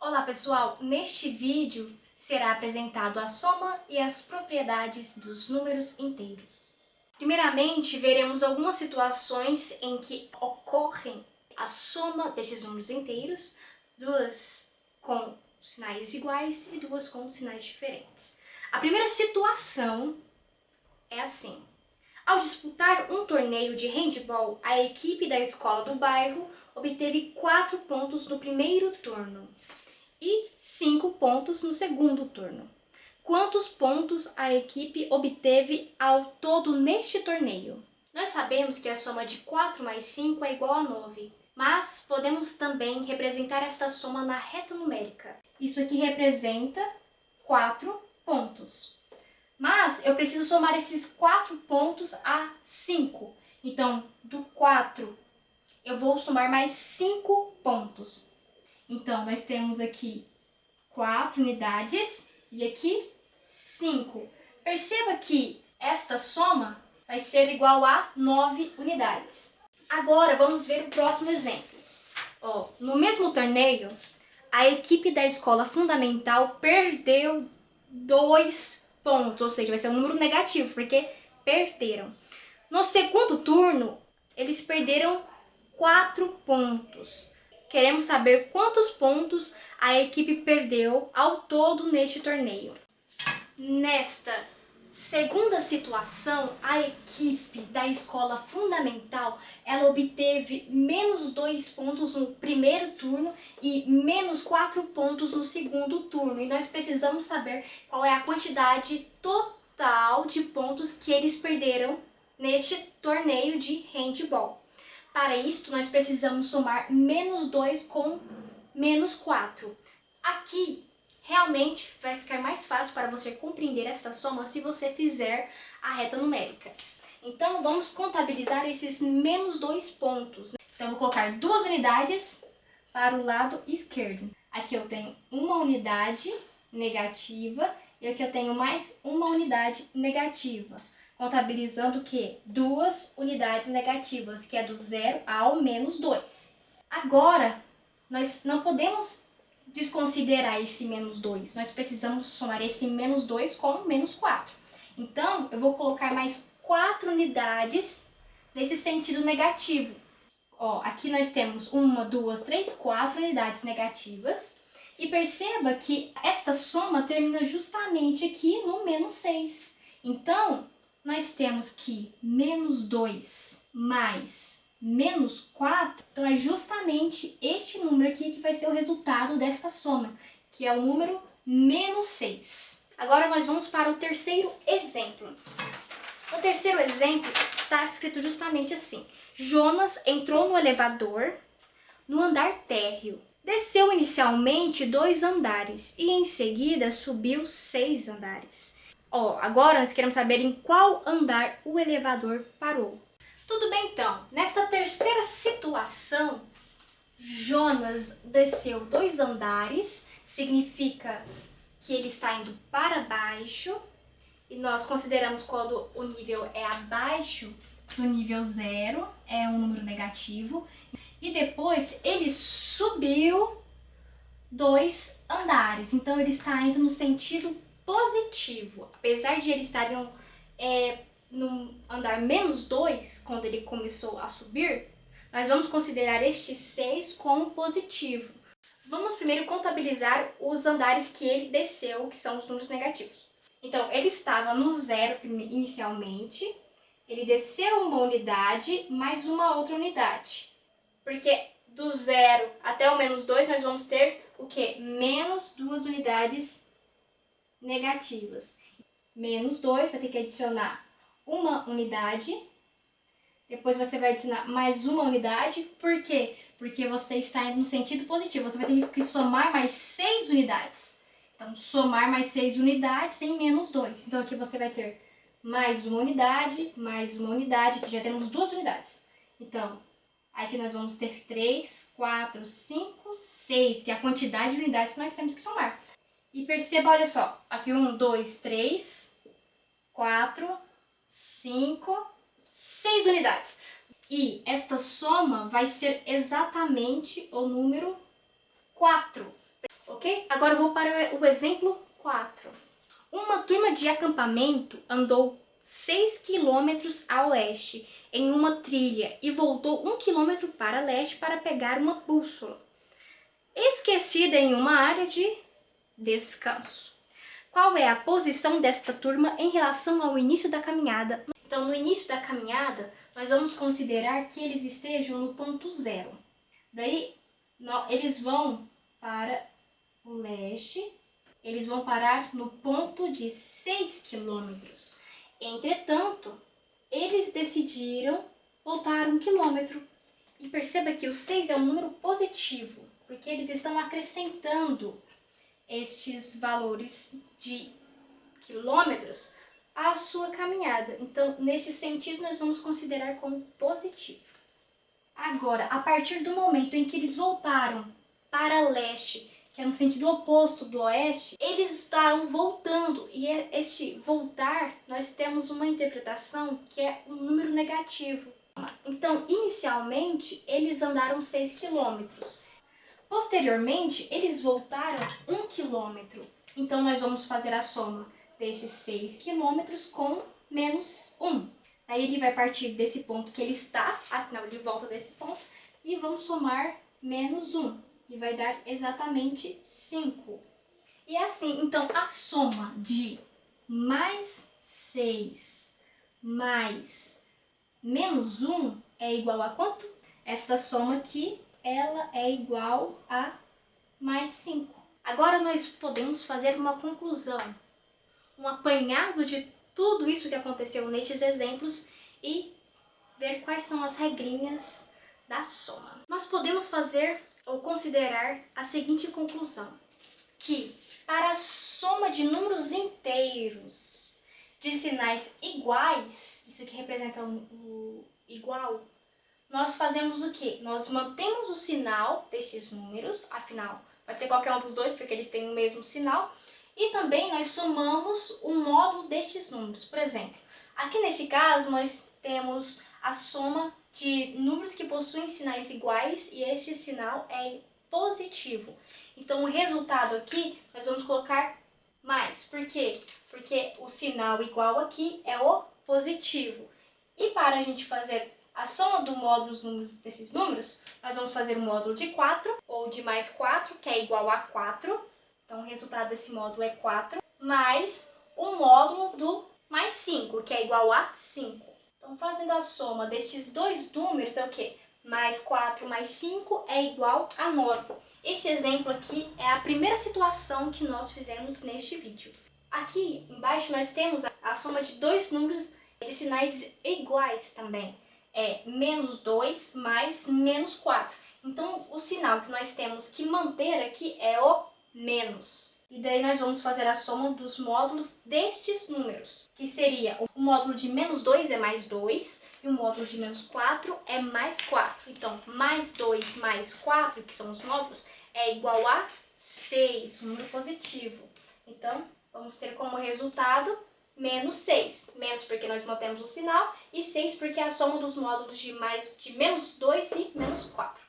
Olá pessoal, neste vídeo será apresentado a soma e as propriedades dos números inteiros. Primeiramente, veremos algumas situações em que ocorrem a soma destes números inteiros, duas com sinais iguais e duas com sinais diferentes. A primeira situação é assim. Ao disputar um torneio de handebol, a equipe da escola do bairro obteve 4 pontos no primeiro turno e 5 pontos no segundo turno. Quantos pontos a equipe obteve ao todo neste torneio? Nós sabemos que a soma de 4 mais 5 é igual a 9, mas podemos também representar esta soma na reta numérica. Isso aqui representa 4 pontos. Mas eu preciso somar esses 4 pontos a 5. Então, do 4, eu vou somar mais 5 pontos. Então, nós temos aqui 4 unidades e aqui 5. Perceba que esta soma vai ser igual a 9 unidades. Agora, vamos ver o próximo exemplo. No mesmo torneio, a equipe da escola fundamental perdeu 2 pontos, ou seja, vai ser um número negativo, porque perderam. No segundo turno, eles perderam 4 pontos. Queremos saber quantos pontos a equipe perdeu ao todo neste torneio. Nesta segunda situação, a equipe da escola fundamental, ela obteve menos 2 pontos no primeiro turno e menos 4 pontos no segundo turno. E nós precisamos saber qual é a quantidade total de pontos que eles perderam neste torneio de handebol. Para isto, nós precisamos somar menos 2 com menos 4. Aqui, realmente, vai ficar mais fácil para você compreender esta soma se você fizer a reta numérica. Então, vamos contabilizar esses menos 2 pontos. Então, vou colocar 2 unidades para o lado esquerdo. Aqui eu tenho uma unidade negativa e aqui eu tenho mais uma unidade negativa. Contabilizando o quê? 2 unidades negativas, que é do 0 ao menos 2. Agora, nós não podemos desconsiderar esse menos 2. Nós precisamos somar esse menos 2 com menos 4. Então, eu vou colocar mais 4 unidades nesse sentido negativo. Aqui nós temos 1, 2, 3, 4 unidades negativas. E perceba que esta soma termina justamente aqui no menos 6. Então, nós temos que menos 2 mais menos 4, então é justamente este número aqui que vai ser o resultado desta soma, que é o número menos 6. Agora nós vamos para o terceiro exemplo. No terceiro exemplo está escrito justamente assim: Jonas entrou no elevador no andar térreo. Desceu inicialmente 2 andares e em seguida subiu 6 andares. Agora nós queremos saber em qual andar o elevador parou. Tudo bem então, nesta terceira situação, Jonas desceu 2 andares, significa que ele está indo para baixo, e nós consideramos quando o nível é abaixo do nível 0, é um número negativo, e depois ele subiu 2 andares, então ele está indo no sentido positivo. Apesar de ele estar no andar menos 2, quando ele começou a subir, nós vamos considerar este 6 como positivo. Vamos primeiro contabilizar os andares que ele desceu, que são os números negativos. Então, ele estava no 0 inicialmente, ele desceu uma unidade mais uma outra unidade. Porque do 0 até o menos 2, nós vamos ter o quê? Menos 2 unidades negativas. Menos 2, vai ter que adicionar uma unidade. Depois você vai adicionar mais uma unidade. Por quê? Porque você está indo no sentido positivo. Você vai ter que somar mais 6 unidades. Então, somar mais 6 unidades tem menos 2. Então, aqui você vai ter mais uma unidade, que já temos 2 unidades. Então, aqui nós vamos ter 3, 4, 5, 6, que é a quantidade de unidades que nós temos que somar. E perceba, olha só, aqui 1, 2, 3, 4, 5, 6 unidades. E esta soma vai ser exatamente o número 4. Ok? ok? Agora eu vou para o exemplo 4. Uma turma de acampamento andou 6 quilômetros a oeste em uma trilha e voltou 1 quilômetro para leste para pegar uma bússola, esquecida em uma área de descanso. Qual é a posição desta turma em relação ao início da caminhada? Então, no início da caminhada, nós vamos considerar que eles estejam no ponto zero. Daí, eles vão para o leste, eles vão parar no ponto de 6 quilômetros. Entretanto, eles decidiram voltar 1 quilômetro. E perceba que o 6 é um número positivo, porque eles estão acrescentando estes valores de quilômetros à sua caminhada. Então, nesse sentido, nós vamos considerar como positivo. Agora, a partir do momento em que eles voltaram para leste, que é no sentido oposto do oeste, eles estavam voltando. E este voltar, nós temos uma interpretação que é um número negativo. Então, inicialmente, eles andaram 6 quilômetros. Posteriormente, eles voltaram 1 quilômetro. Então, nós vamos fazer a soma destes 6 quilômetros com menos 1. Aí ele vai partir desse ponto que ele está, afinal ele volta desse ponto, e vamos somar menos 1, e vai dar exatamente 5. E assim, então, a soma de mais 6 mais menos 1 é igual a quanto? Esta soma aqui, ela é igual a mais 5. Agora nós podemos fazer uma conclusão, um apanhado de tudo isso que aconteceu nestes exemplos e ver quais são as regrinhas da soma. Nós podemos fazer ou considerar a seguinte conclusão, que para a soma de números inteiros de sinais iguais, isso que representa o igual, nós fazemos o quê? Nós mantemos o sinal destes números, afinal, pode ser qualquer um dos dois, porque eles têm o mesmo sinal, e também nós somamos o módulo destes números. Por exemplo, aqui neste caso, nós temos a soma de números que possuem sinais iguais e este sinal é positivo. Então, o resultado aqui, nós vamos colocar mais. Por quê? Porque o sinal igual aqui é o positivo. E para a gente fazer a soma do módulo dos números desses números, nós vamos fazer o módulo de 4, ou de mais 4, que é igual a 4. Então, o resultado desse módulo é 4, mais o módulo do mais 5, que é igual a 5. Então, fazendo a soma destes dois números é o quê? Mais 4 mais 5 é igual a 9. Este exemplo aqui é a primeira situação que nós fizemos neste vídeo. Aqui embaixo nós temos a soma de dois números de sinais iguais também. É menos 2 mais menos 4. Então, o sinal que nós temos que manter aqui é o menos. E daí nós vamos fazer a soma dos módulos destes números, que seria o módulo de menos 2 é mais 2 e o módulo de menos 4 é mais 4. Então, mais 2 mais 4, que são os módulos, é igual a 6, um número positivo. Então, vamos ter como resultado menos 6. Menos porque nós mantemos o sinal e 6 porque é a soma dos módulos de menos 2 e menos 4.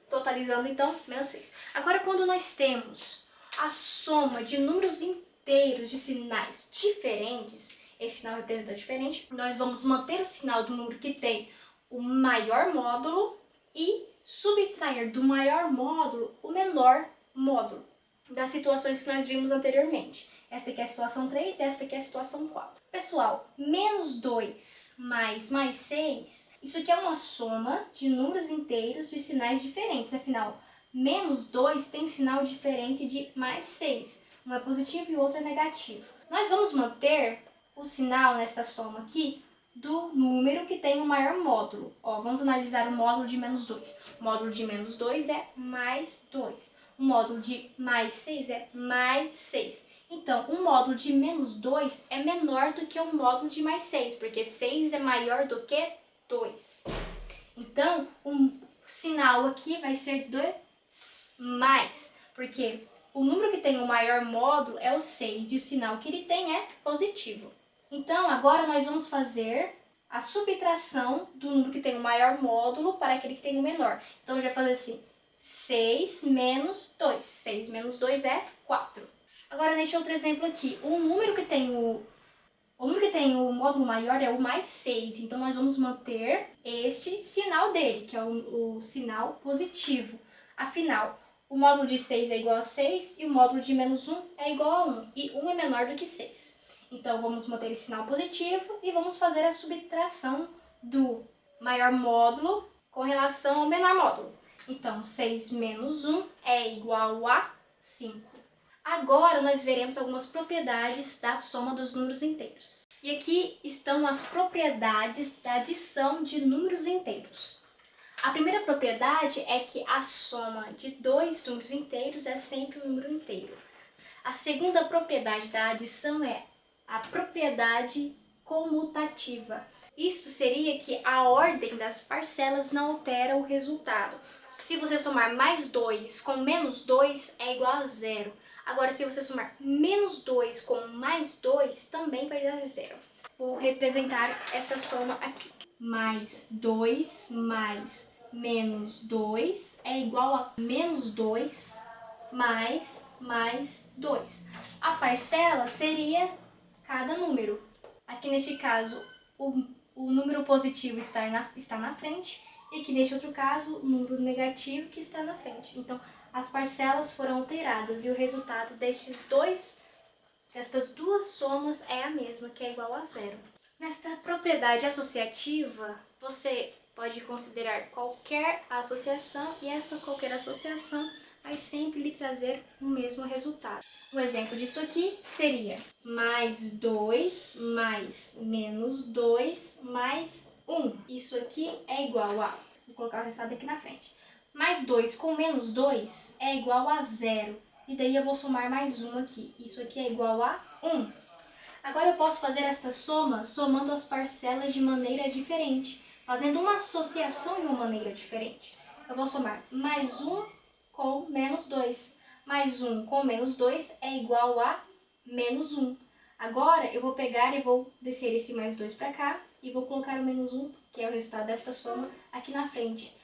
Totalizando, então, menos 6. Agora, quando nós temos a soma de números inteiros de sinais diferentes, esse sinal representa diferente, nós vamos manter o sinal do número que tem o maior módulo e subtrair do maior módulo o menor módulo, das situações que nós vimos anteriormente. Esta aqui é a situação 3 e esta aqui é a situação 4. Pessoal, menos 2 mais 6, isso aqui é uma soma de números inteiros de sinais diferentes. Afinal, menos 2 tem um sinal diferente de mais 6. Um é positivo e o outro é negativo. Nós vamos manter o sinal nessa soma aqui do número que tem o maior módulo. Ó, vamos analisar o módulo de menos 2. O módulo de menos 2 é mais 2. O módulo de mais 6 é mais 6. Então, o módulo de menos 2 é menor do que o módulo de mais 6, porque 6 é maior do que 2. Então, o sinal aqui vai ser 2 mais, porque o número que tem o maior módulo é o 6 e o sinal que ele tem é positivo. Então, agora nós vamos fazer a subtração do número que tem o maior módulo para aquele que tem o menor. Então, eu já fazer assim, 6 menos 2. 6 menos 2 é 4. Agora, neste outro exemplo aqui, o número que tem o módulo maior é o mais 6. Então, nós vamos manter este sinal dele, que é o sinal positivo. Afinal, o módulo de 6 é igual a 6 e o módulo de menos 1 é igual a 1. E 1 é menor do que 6. Então, vamos manter esse sinal positivo e vamos fazer a subtração do maior módulo com relação ao menor módulo. Então, 6 menos 1 é igual a 5. Agora, nós veremos algumas propriedades da soma dos números inteiros. E aqui estão as propriedades da adição de números inteiros. A primeira propriedade é que a soma de dois números inteiros é sempre um número inteiro. A segunda propriedade da adição é a propriedade comutativa. Isso seria que a ordem das parcelas não altera o resultado. Se você somar mais 2 com menos 2 é igual a 0. Agora, se você somar menos 2 com mais 2, também vai dar 0. Vou representar essa soma aqui. Mais 2 mais menos 2 é igual a menos 2 mais 2. A parcela seria cada número. Aqui neste caso, o número positivo está na frente, e aqui neste outro caso, o número negativo que está na frente. Então, as parcelas foram alteradas e o resultado destas duas somas é a mesma, que é igual a 0. Nesta propriedade associativa, você pode considerar qualquer associação e essa qualquer associação vai sempre lhe trazer o mesmo resultado. Um exemplo disso aqui seria mais 2 mais menos 2 mais 1. Isso aqui é igual a, vou colocar o resultado aqui na frente, mais 2 com menos 2 é igual a 0. E daí eu vou somar mais 1 aqui. Isso aqui é igual a 1. Agora eu posso fazer esta soma somando as parcelas de maneira diferente, fazendo uma associação de uma maneira diferente. Eu vou somar mais 1 com menos 2. Mais 1 com menos 2 é igual a menos 1. Agora eu vou pegar e vou descer esse mais 2 para cá e vou colocar o menos 1, que é o resultado desta soma, aqui na frente.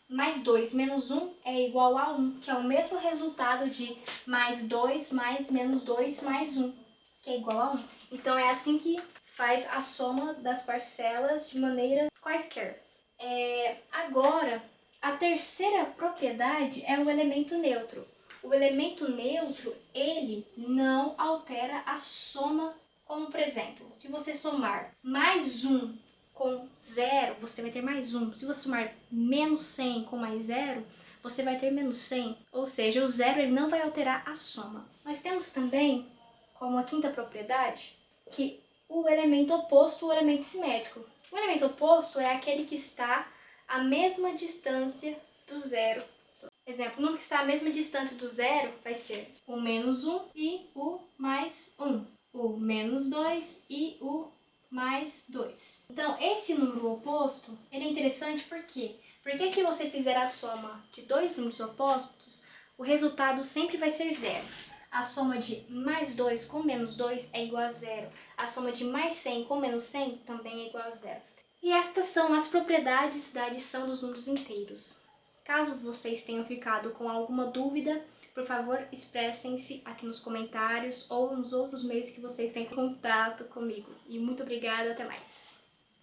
Mais 2 menos 1 é igual a 1, que é o mesmo resultado de mais 2 mais menos 2 mais 1, que é igual a 1. Então, é assim que faz a soma das parcelas de maneira quaisquer. Agora, a terceira propriedade é o elemento neutro. O elemento neutro, ele não altera a soma, como por exemplo, se você somar mais 1 com 0, você vai ter mais 1. Se você somar menos 100 com mais 0, você vai ter menos 100. Ou seja, o 0 ele não vai alterar a soma. Nós temos também, como a quinta propriedade, que o elemento oposto, o elemento simétrico. O elemento oposto é aquele que está à mesma distância do zero. Exemplo, o número que está à mesma distância do zero vai ser o menos 1 e o mais 1. O menos 2 e o mais 2. Então, esse número oposto, ele é interessante por quê? Porque se você fizer a soma de dois números opostos, o resultado sempre vai ser 0. A soma de mais 2 com menos 2 é igual a 0. A soma de mais 100 com menos 100 também é igual a 0. E estas são as propriedades da adição dos números inteiros. Caso vocês tenham ficado com alguma dúvida, por favor, expressem-se aqui nos comentários ou nos outros meios que vocês têm contato comigo. E muito obrigada, até mais!